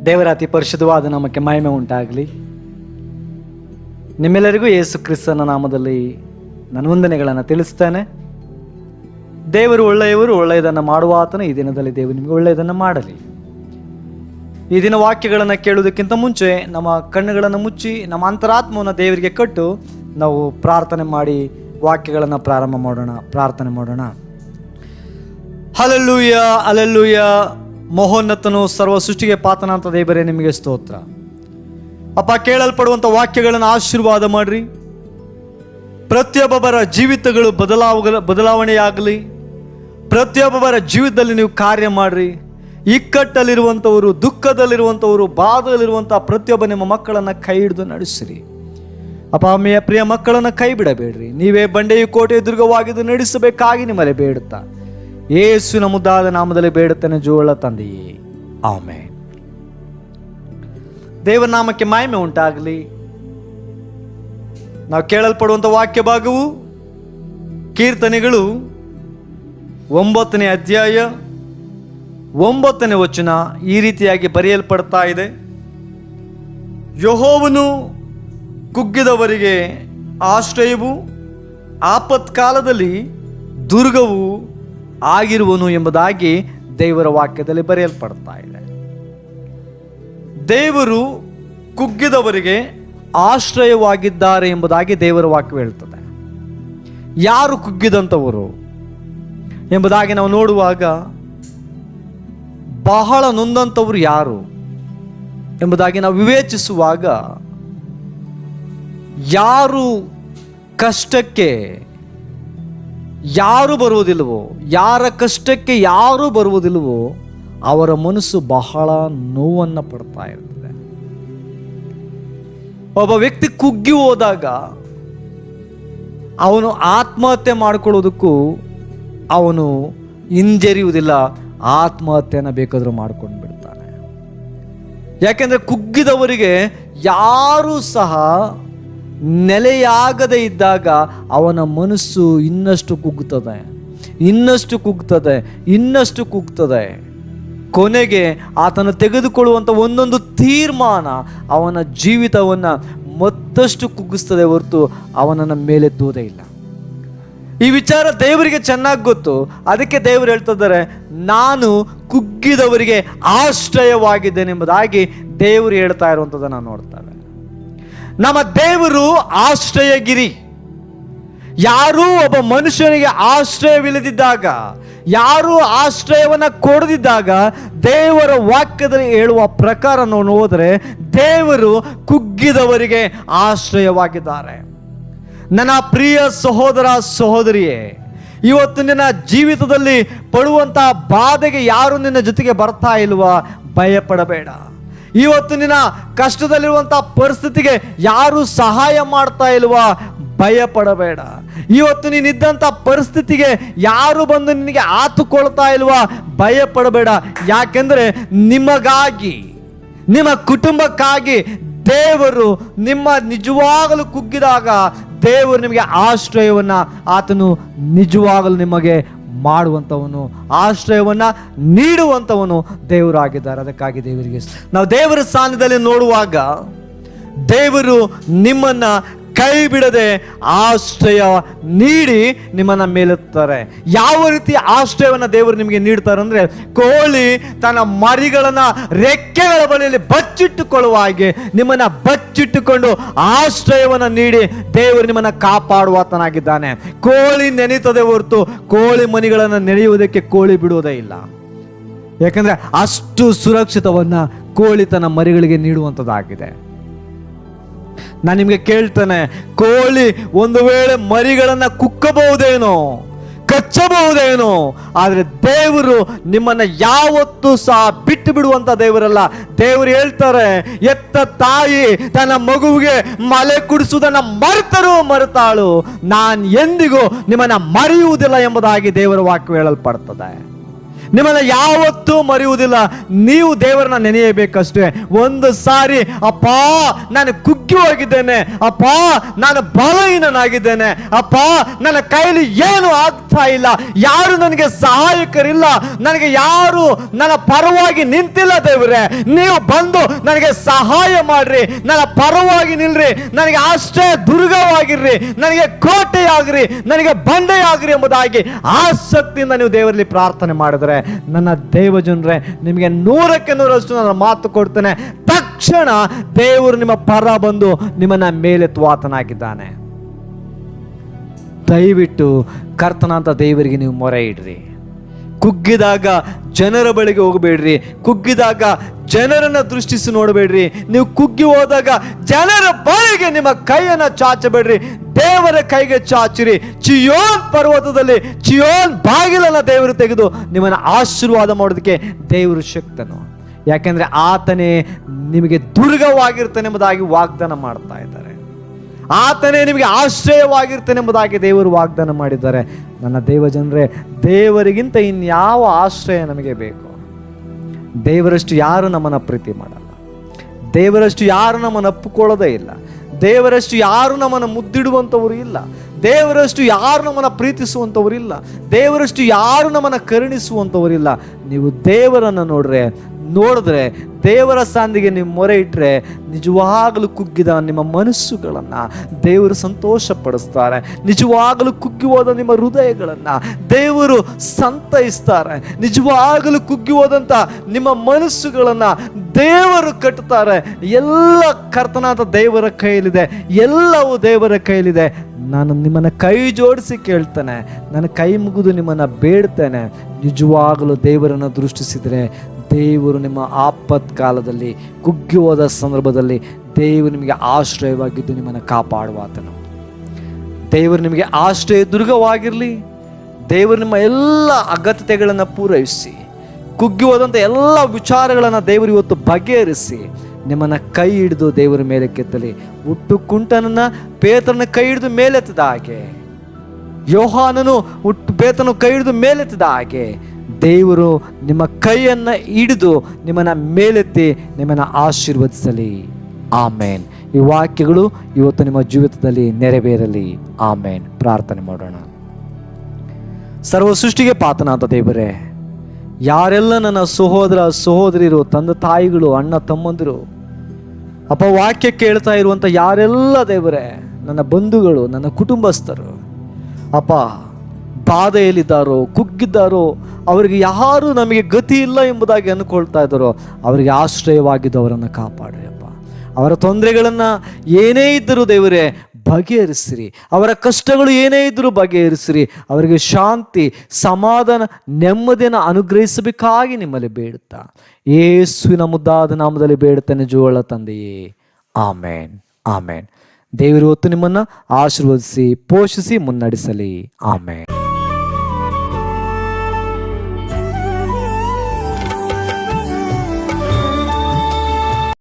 ದೇವರ ಅತಿ ಪರಿಶುದ್ಧವಾದ ನಾಮಕ್ಕೆ ಮಹಿಮೆ ಉಂಟಾಗಲಿ. ನಿಮ್ಮೆಲ್ಲರಿಗೂ ಯೇಸು ಕ್ರಿಸ್ತನ ನಾಮದಲ್ಲಿ ನನ್ನ ವಂದನೆಗಳನ್ನು ತಿಳಿಸ್ತೇನೆ. ದೇವರು ಒಳ್ಳೆಯವರು, ಒಳ್ಳೆಯದನ್ನು ಮಾಡುವ ಆತನು. ಈ ದಿನದಲ್ಲಿ ದೇವರು ನಿಮಗೆ ಒಳ್ಳೆಯದನ್ನು ಮಾಡಲಿ. ಈ ದಿನ ವಾಕ್ಯಗಳನ್ನು ಕೇಳುವುದಕ್ಕಿಂತ ಮುಂಚೆ ನಮ್ಮ ಕಣ್ಣುಗಳನ್ನು ಮುಚ್ಚಿ ನಮ್ಮ ಅಂತರಾತ್ಮವನ್ನು ದೇವರಿಗೆ ಕಟ್ಟು ನಾವು ಪ್ರಾರ್ಥನೆ ಮಾಡಿ ವಾಕ್ಯಗಳನ್ನು ಪ್ರಾರಂಭ ಮಾಡೋಣ. ಪ್ರಾರ್ಥನೆ ಮಾಡೋಣ. Hallelujah, hallelujah. ಮಹೋನ್ನತನು ಸರ್ವ ಸೃಷ್ಟಿಗೆ ಪಾತನಾಂತ ದೇವರೇ, ನಿಮಗೆ ಸ್ತೋತ್ರ. ಅಪ್ಪ, ಕೇಳಲ್ಪಡುವಂಥ ವಾಕ್ಯಗಳನ್ನು ಆಶೀರ್ವಾದ ಮಾಡ್ರಿ. ಪ್ರತಿಯೊಬ್ಬರ ಜೀವಿತಗಳು ಬದಲಾವಣೆಯಾಗಲಿ. ಪ್ರತಿಯೊಬ್ಬರ ಜೀವಿತದಲ್ಲಿ ನೀವು ಕಾರ್ಯ ಮಾಡ್ರಿ. ಇಕ್ಕಟ್ಟಲ್ಲಿರುವಂಥವರು, ದುಃಖದಲ್ಲಿರುವಂಥವರು, ಬಾಧದಲ್ಲಿರುವಂಥ ಪ್ರತಿಯೊಬ್ಬ ನಿಮ್ಮ ಮಕ್ಕಳನ್ನು ಕೈ ಹಿಡಿದು ನಡೆಸಿರಿ. ಅಪ್ಪ, ಪ್ರಿಯ ಮಕ್ಕಳನ್ನು ಕೈ ಬಿಡಬೇಡ್ರಿ. ನೀವೇ ಬಂಡೆಯು ಕೋಟೆಯ ದುರ್ಗವಾಗಿದ್ದು ನಡೆಸಬೇಕಾಗಿ ನಿಮ್ಮಲ್ಲಿ ಬೇಡುತ್ತಾ ಯೇಸುವಿನ ಮುದ್ದಾದ ನಾಮದಲ್ಲಿ ಬೇಡುತ್ತೇನೆ, ಜೋಳ ತಂದೆಯೇ, ಆಮೆನ್. ದೇವರ ನಾಮಕ್ಕೆ ಮಹಿಮೆ ಉಂಟಾಗಲಿ. ನಾವು ಕೇಳಲ್ಪಡುವಂಥ ವಾಕ್ಯ ಭಾಗವು ಕೀರ್ತನೆಗಳು 9ನೇ ಅಧ್ಯಾಯ 9ನೇ ವಚನ ಈ ರೀತಿಯಾಗಿ ಬರೆಯಲ್ಪಡ್ತಾ ಇದೆ. ಯೆಹೋವನು ಕುಗ್ಗಿದವರಿಗೆ ಆಶ್ರಯವು, ಆಪತ್ಕಾಲದಲ್ಲಿ ದುರ್ಗವು ಆಗಿರುವನು ಎಂಬುದಾಗಿ ದೇವರ ವಾಕ್ಯದಲ್ಲಿ ಬರೆಯಲ್ಪಡ್ತಾ ಇದೆ. ದೇವರು ಕುಗ್ಗಿದವರಿಗೆ ಆಶ್ರಯವಾಗಿದ್ದಾರೆ ಎಂಬುದಾಗಿ ದೇವರ ವಾಕ್ಯ ಹೇಳ್ತದೆ. ಯಾರು ಕುಗ್ಗಿದಂಥವರು ಎಂಬುದಾಗಿ ನಾವು ನೋಡುವಾಗ ಬಹಳ ನೊಂದಂಥವರು ಯಾರು ಎಂಬುದಾಗಿ ನಾವು ವಿವೇಚಿಸುವಾಗ, ಯಾರು ಕಷ್ಟಕ್ಕೆ ಯಾರು ಬರುವುದಿಲ್ಲವೋ, ಯಾರ ಕಷ್ಟಕ್ಕೆ ಯಾರು ಬರುವುದಿಲ್ಲವೋ ಅವರ ಮನಸ್ಸು ಬಹಳ ನೋವನ್ನು ಪಡ್ತಾ ಇರ್ತದೆ. ಒಬ್ಬ ವ್ಯಕ್ತಿ ಕುಗ್ಗಿ ಹೋದಾಗ ಅವನು ಆತ್ಮಹತ್ಯೆ ಮಾಡಿಕೊಳ್ಳೋದಕ್ಕೂ ಅವನು ಹಿಂಜರಿಯುವುದಿಲ್ಲ. ಆತ್ಮಹತ್ಯೆನ ಬೇಕಾದರೂ ಮಾಡ್ಕೊಂಡು ಬಿಡ್ತಾನೆ. ಯಾಕೆಂದರೆ ಕುಗ್ಗಿದವರಿಗೆ ಯಾರೂ ಸಹ ನೆಲೆಯಾಗದೇ ಇದ್ದಾಗ ಅವನ ಮನಸ್ಸು ಇನ್ನಷ್ಟು ಕುಗ್ಗುತ್ತದೆ, ಇನ್ನಷ್ಟು ಕುಗ್ಗುತ್ತದೆ, ಇನ್ನಷ್ಟು ಕುಗ್ಗುತ್ತದೆ. ಕೊನೆಗೆ ಆತನು ತೆಗೆದುಕೊಳ್ಳುವಂಥ ಒಂದೊಂದು ತೀರ್ಮಾನ ಅವನ ಜೀವಿತವನ್ನು ಮತ್ತಷ್ಟು ಕುಗ್ಗಿಸ್ತದೆ ಹೊರತು ಅವನನ್ನು ಮೇಲೆತ್ತುವುದೇ ಇಲ್ಲ. ಈ ವಿಚಾರ ದೇವರಿಗೆ ಚೆನ್ನಾಗಿ ಗೊತ್ತು. ಅದಕ್ಕೆ ದೇವರು ಹೇಳ್ತಿದ್ದಾರೆ, ನಾನು ಕುಗ್ಗಿದವರಿಗೆ ಆಶ್ರಯವಾಗಿದ್ದೇನೆ ಎಂಬುದಾಗಿ ದೇವರು ಹೇಳ್ತಾ ಇರುವಂಥದ್ದನ್ನು ನಾವು ನೋಡ್ತೇವೆ. ನಮ್ಮ ದೇವರು ಆಶ್ರಯಗಿರಿ. ಯಾರೂ ಒಬ್ಬ ಮನುಷ್ಯನಿಗೆ ಆಶ್ರಯವಿಲ್ಲದಿದ್ದಾಗ, ಯಾರೂ ಆಶ್ರಯವನ್ನು ಕೊಡದಿದ್ದಾಗ ದೇವರ ವಾಕ್ಯದಲ್ಲಿ ಹೇಳುವ ಪ್ರಕಾರ ನಾವು ನೋಡಿದ್ರೆ ದೇವರು ಕುಗ್ಗಿದವರಿಗೆ ಆಶ್ರಯವಾಗಿದ್ದಾರೆ. ನನ್ನ ಪ್ರಿಯ ಸಹೋದರ ಸಹೋದರಿಯೇ, ಇವತ್ತು ನಿನ್ನ ಜೀವಿತದಲ್ಲಿ ಪಡುವಂತಹ ಬಾಧೆಗೆ ಯಾರು ನಿನ್ನ ಜೊತೆಗೆ ಬರ್ತಾ ಇಲ್ವಾ, ಭಯಪಡಬೇಡ. ಇವತ್ತು ನಿನ್ನ ಕಷ್ಟದಲ್ಲಿರುವಂಥ ಪರಿಸ್ಥಿತಿಗೆ ಯಾರು ಸಹಾಯ ಮಾಡ್ತಾ ಇಲ್ವಾ, ಭಯಪಡಬೇಡ. ಇವತ್ತು ನೀನಿದ್ದಂಥ ಪರಿಸ್ಥಿತಿಗೆ ಯಾರು ಬಂದು ನಿನಗೆ ಆತುಕೊಳ್ತಾ ಇಲ್ವಾ, ಭಯಪಡಬೇಡ. ಯಾಕೆಂದರೆ ನಿಮಗಾಗಿ, ನಿಮ್ಮ ಕುಟುಂಬಕ್ಕಾಗಿ ದೇವರು ನಿಮ್ಮ ನಿಜವಾಗಲೂ ಕುಗ್ಗಿದಾಗ ದೇವರು ನಿಮಗೆ ಆಶ್ರಯವನ್ನು ಆತನು ನಿಜವಾಗಲೂ ನಿಮಗೆ ಮಾಡುವಂಥವನು, ಆಶ್ರಯವನ್ನು ನೀಡುವಂಥವನು ದೇವರಾಗಿದ್ದಾರೆ. ಅದಕ್ಕಾಗಿ ದೇವರಿಗೆ ನಾವು ದೇವರ ಸ್ಥಾನದಲ್ಲಿ ನೋಡುವಾಗ ದೇವರು ನಿಮ್ಮನ್ನು ಕೈ ಬಿಡದೆ ಆಶ್ರಯ ನೀಡಿ ನಿಮ್ಮನ್ನ ಮೇಲುತ್ತಾರೆ. ಯಾವ ರೀತಿ ಆಶ್ರಯವನ್ನು ದೇವರು ನಿಮಗೆ ನೀಡ್ತಾರೆ ಅಂದರೆ, ಕೋಳಿ ತನ್ನ ಮರಿಗಳನ್ನ ರೆಕ್ಕೆಗಳ ಬಳಿಯಲ್ಲಿ ಬಚ್ಚಿಟ್ಟುಕೊಳ್ಳುವ ಹಾಗೆ ನಿಮ್ಮನ್ನ ಬಚ್ಚಿಟ್ಟುಕೊಂಡು ಆಶ್ರಯವನ್ನು ನೀಡಿ ದೇವರು ನಿಮ್ಮನ್ನ ಕಾಪಾಡುವಾತನಾಗಿದ್ದಾನೆ. ಕೋಳಿ ನೆನೆಯುತ್ತದೆ ಹೊರತು ಕೋಳಿ ಮರಿಗಳನ್ನು ನೆನೆಯುವುದಕ್ಕೆ ಕೋಳಿ ಬಿಡುವುದೇ ಇಲ್ಲ. ಯಾಕಂದ್ರೆ ಅಷ್ಟು ಸುರಕ್ಷಿತವನ್ನ ಕೋಳಿ ತನ್ನ ಮರಿಗಳಿಗೆ ನೀಡುವಂಥದ್ದಾಗಿದೆ. ನಾನು ನಿಮಗೆ ಕೇಳ್ತೇನೆ, ಕೋಳಿ ಒಂದು ವೇಳೆ ಮರಿಗಳನ್ನ ಕುಕ್ಕಬಹುದೇನೋ, ಕಚ್ಚಬಹುದೇನೋ, ಆದರೆ ದೇವರು ನಿಮ್ಮನ್ನ ಯಾವತ್ತೂ ಸಹ ಬಿಟ್ಟು ಬಿಡುವಂತ ದೇವರಲ್ಲ. ದೇವರು ಹೇಳ್ತಾರೆ, ಎತ್ತ ತಾಯಿ ತನ್ನ ಮಗುವಿಗೆ ಮಲೆ ಕುಡಿಸುವುದನ್ನ ಮರೆತಾಳು, ನಾನು ಎಂದಿಗೂ ನಿಮ್ಮನ್ನ ಮರೆಯುವುದಿಲ್ಲ ಎಂಬುದಾಗಿ ದೇವರ ವಾಕ್ಯ ಹೇಳಲ್ಪಡ್ತದೆ. ನಿಮ್ಮನ್ನ ಯಾವತ್ತೂ ಮರೆಯುವುದಿಲ್ಲ. ನೀವು ದೇವರನ್ನ ನೆನೆಯಬೇಕಷ್ಟೇ. ಒಂದು ಸಾರಿ, ಅಪ್ಪ ನಾನು ಕುಗ್ಗಿ ಹೋಗಿದ್ದೇನೆ, ಅಪ್ಪ ನಾನು ಬಲಹೀನನಾಗಿದ್ದೇನೆ, ಅಪ್ಪ ನನ್ನ ಕೈಲಿ ಏನು ಆಗ್ತಾ ಇಲ್ಲ, ಯಾರು ನನಗೆ ಸಹಾಯಕರಿಲ್ಲ, ನನಗೆ ಯಾರು ನನ್ನ ಪರವಾಗಿ ನಿಂತಿಲ್ಲ ದೇವರೇ, ನೀವು ಬಂದು ನನಗೆ ಸಹಾಯ ಮಾಡ್ರಿ, ನನ್ನ ಪರವಾಗಿ ನಿಲ್ರಿ, ನನಗೆ ಆಶ್ರಯ ದುರ್ಗವಾಗಿರ್ರಿ, ನನಗೆ ಕೋಟೆಯಾಗ್ರಿ, ನನಗೆ ಬಂಡೆಯಾಗ್ರಿ ಎಂಬುದಾಗಿ ಆಸಕ್ತಿಯಿಂದ ನೀವು ದೇವರಲ್ಲಿ ಪ್ರಾರ್ಥನೆ ಮಾಡಿದ್ರೆ, ನನ್ನ ದೇವಜನರೇ, ನಿಮಗೆ 100% ನನ್ನ ಮಾತು ಕೊಡ್ತೇನೆ, ತಕ್ಷಣ ದೇವರು ನಿಮ್ಮ ಪರ ಬಂದು ನಿಮ್ಮನ್ನ ಮೇಲೆತ್ತುವಾತನಾಗಿದ್ದಾನೆ. ದಯವಿಟ್ಟು ಕರ್ತನಾಂತ ದೇವರಿಗೆ ನೀವು ಮೊರೆ ಇಡ್ರಿ. ಕುಗ್ಗಿದಾಗ ಜನರ ಬಳಿಗೆ ಹೋಗಬೇಡ್ರಿ, ಕುಗ್ಗಿದಾಗ ಜನರನ್ನ ದೃಷ್ಟಿಸಿ ನೋಡಬೇಡ್ರಿ, ನೀವು ಕುಗ್ಗಿ ಹೋದಾಗ ಜನರ ಬಳಿಗೆ ನಿಮ್ಮ ಕೈಯನ್ನ ಚಾಚಬೇಡ್ರಿ, ದೇವರ ಕೈಗೆ ಚಾಚಿರಿ. ಚಿಯೋನ್ ಪರ್ವತದಲ್ಲಿ ಚಿಯೋನ್ ಬಾಗಿಲನ್ನ ದೇವರು ತೆಗೆದು ನಿಮ್ಮನ್ನ ಆಶೀರ್ವಾದ ಮಾಡೋದಕ್ಕೆ ದೇವರು ಶಕ್ತನು. ಯಾಕೆಂದ್ರೆ ಆತನೇ ನಿಮಗೆ ದುರ್ಗವಾಗಿರ್ತಾನೆ ಎಂಬುದಾಗಿ ವಾಗ್ದಾನ ಮಾಡ್ತಾ ಇದ್ದಾರೆ. ಆತನೇ ನಿಮಗೆ ಆಶ್ರಯವಾಗಿರ್ತಾನೆ ಎಂಬುದಾಗಿ ದೇವರು ವಾಗ್ದಾನ ಮಾಡಿದ್ದಾರೆ. ನನ್ನ ದೇವಜನರೇ, ದೇವರಿಗಿಂತ ಇನ್ಯಾವ ಆಶ್ರಯ ನಮಗೆ ಬೇಕು? ದೇವರಷ್ಟು ಯಾರು ನಮ್ಮನ್ನು ಪ್ರೀತಿ ಮಾಡಲ್ಲ, ದೇವರಷ್ಟು ಯಾರು ನಮ್ಮನ್ನು ಒಪ್ಪಿಕೊಳ್ಳೋದೇ ಇಲ್ಲ, ದೇವರಷ್ಟು ಯಾರು ನಮ್ಮನ್ನು ಮುದ್ದಿಡುವಂಥವರು ಇಲ್ಲ, ದೇವರಷ್ಟು ಯಾರು ನಮ್ಮನ್ನು ಪ್ರೀತಿಸುವಂಥವರು ಇಲ್ಲ, ದೇವರಷ್ಟು ಯಾರು ನಮ್ಮನ್ನು ಕರುಣಿಸುವಂಥವರಿಲ್ಲ. ನೀವು ದೇವರನ್ನು ನೋಡಿದ್ರೆ ದೇವರ ಸಂದಿಗೆ ನೀವು ಮೊರೆ ಇಟ್ಟರೆ ನಿಜವಾಗಲೂ ಕುಗ್ಗಿದ ನಿಮ್ಮ ಮನಸ್ಸುಗಳನ್ನು ದೇವರು ಸಂತೋಷ ಪಡಿಸ್ತಾರೆ. ನಿಜವಾಗಲೂ ಕುಗ್ಗಿ ಹೋದ ನಿಮ್ಮ ಹೃದಯಗಳನ್ನು ದೇವರು ಸಂತೈಸ್ತಾರೆ. ನಿಜವಾಗಲೂ ಕುಗ್ಗಿ ಹೋದಂಥ ನಿಮ್ಮ ಮನಸ್ಸುಗಳನ್ನು ದೇವರು ಕಟ್ಟುತ್ತಾರೆ. ಎಲ್ಲ ಕರ್ತನಾದ ದೇವರ ಕೈಯಲ್ಲಿದೆ, ಎಲ್ಲವೂ ದೇವರ ಕೈಯಲ್ಲಿದೆ. ನಾನು ನಿಮ್ಮನ್ನು ಕೈ ಜೋಡಿಸಿ ಕೇಳ್ತೇನೆ, ನನ್ನ ಕೈ ಮುಗಿದು ನಿಮ್ಮನ್ನು ಬೇಡ್ತೇನೆ. ನಿಜವಾಗಲೂ ದೇವರನ್ನು ದೃಷ್ಟಿಸಿದರೆ ದೇವರು ನಿಮ್ಮ ಆಪತ್ಕಾಲದಲ್ಲಿ, ಕುಗ್ಗಿ ಹೋದ ಸಂದರ್ಭದಲ್ಲಿ ದೇವರು ನಿಮಗೆ ಆಶ್ರಯವಾಗಿದ್ದು ನಿಮ್ಮನ್ನು ಕಾಪಾಡುವಾತನು. ದೇವರು ನಿಮಗೆ ಆಶ್ರಯ ದುರ್ಗವಾಗಿರಲಿ. ದೇವರು ನಿಮ್ಮ ಎಲ್ಲ ಅಗತ್ಯತೆಗಳನ್ನು ಪೂರೈಸಿ, ಕುಗ್ಗಿ ಹೋದಂಥ ಎಲ್ಲ ವಿಚಾರಗಳನ್ನು ದೇವರು ಇವತ್ತು ಬಗೆಹರಿಸಿ ನಿಮ್ಮನ್ನು ಕೈ ಹಿಡಿದು ದೇವರ ಮೇಲೆ ಕೆತ್ತಲಿ. ಹುಟ್ಟು ಕುಂಟನನ್ನ ಪೇತ್ರನ ಕೈ ಹಿಡಿದು ಮೇಲೆತ್ತಿದ ಹಾಗೆ, ಯೋಹಾನನು ಪೇತ್ರನು ಕೈ ಹಿಡಿದು ಮೇಲೆತ್ತಿದ ಹಾಗೆ ದೇವರು ನಿಮ್ಮ ಕೈಯನ್ನು ಹಿಡಿದು ನಿಮ್ಮನ್ನು ಮೇಲೆತ್ತಿ ನಿಮ್ಮನ್ನು ಆಶೀರ್ವದಿಸಲಿ. ಆಮೇನ್. ಈ ವಾಕ್ಯಗಳು ಇವತ್ತು ನಿಮ್ಮ ಜೀವಿತದಲ್ಲಿ ನೆರವೇರಲಿ. ಆಮೇನ್. ಪ್ರಾರ್ಥನೆ ಮಾಡೋಣ. ಸರ್ವ ಸೃಷ್ಟಿಗೆ ಪಾತ್ರನಾದ ದೇವರೇ, ಯಾರೆಲ್ಲ ನನ್ನ ಸಹೋದರ ಸಹೋದರಿಯರು, ತಂದೆ ತಾಯಿಗಳು, ಅಣ್ಣ ತಮ್ಮಂದಿರು, ಅಪ್ಪ ವಾಕ್ಯ ಕೇಳ್ತಾ ಇರುವಂಥ ಯಾರೆಲ್ಲ ದೇವರೇ, ನನ್ನ ಬಂಧುಗಳು, ನನ್ನ ಕುಟುಂಬಸ್ಥರು, ಅಪ್ಪ ಬಾಧೆಯಲ್ಲಿದ್ದಾರೋ, ಕುಗ್ಗಿದ್ದಾರೋ, ಅವರಿಗೆ ಯಾರು ನಮಗೆ ಗತಿ ಇಲ್ಲ ಎಂಬುದಾಗಿ ಅಂದ್ಕೊಳ್ತಾ ಇದ್ದಾರೋ ಅವರಿಗೆ ಆಶ್ರಯವಾಗಿದ್ದು ಅವರನ್ನು ಕಾಪಾಡ್ರಿ ಅಪ್ಪ. ಅವರ ತೊಂದರೆಗಳನ್ನು ಏನೇ ಇದ್ದರೂ ದೇವರೇ ಬಗೆಹರಿಸಿರಿ. ಅವರ ಕಷ್ಟಗಳು ಏನೇ ಇದ್ದರೂ ಬಗೆಹರಿಸಿರಿ. ಅವರಿಗೆ ಶಾಂತಿ, ಸಮಾಧಾನ, ನೆಮ್ಮದಿಯನ್ನು ಅನುಗ್ರಹಿಸಬೇಕಾಗಿ ನಿಮ್ಮಲ್ಲಿ ಬೇಡುತ್ತಾ ಯೇಸುವಿನ ಮುದ್ದಾದ ನಾಮದಲ್ಲಿ ಬೇಡುತ್ತೇನೆ ಜೋಳ ತಂದೆಯೇ. ಆಮೇನ್. ಆಮೇನ್. ದೇವರು ಹೊತ್ತು ನಿಮ್ಮನ್ನು ಆಶೀರ್ವದಿಸಿ ಪೋಷಿಸಿ ಮುನ್ನಡೆಸಲಿ. ಆಮೇನ್.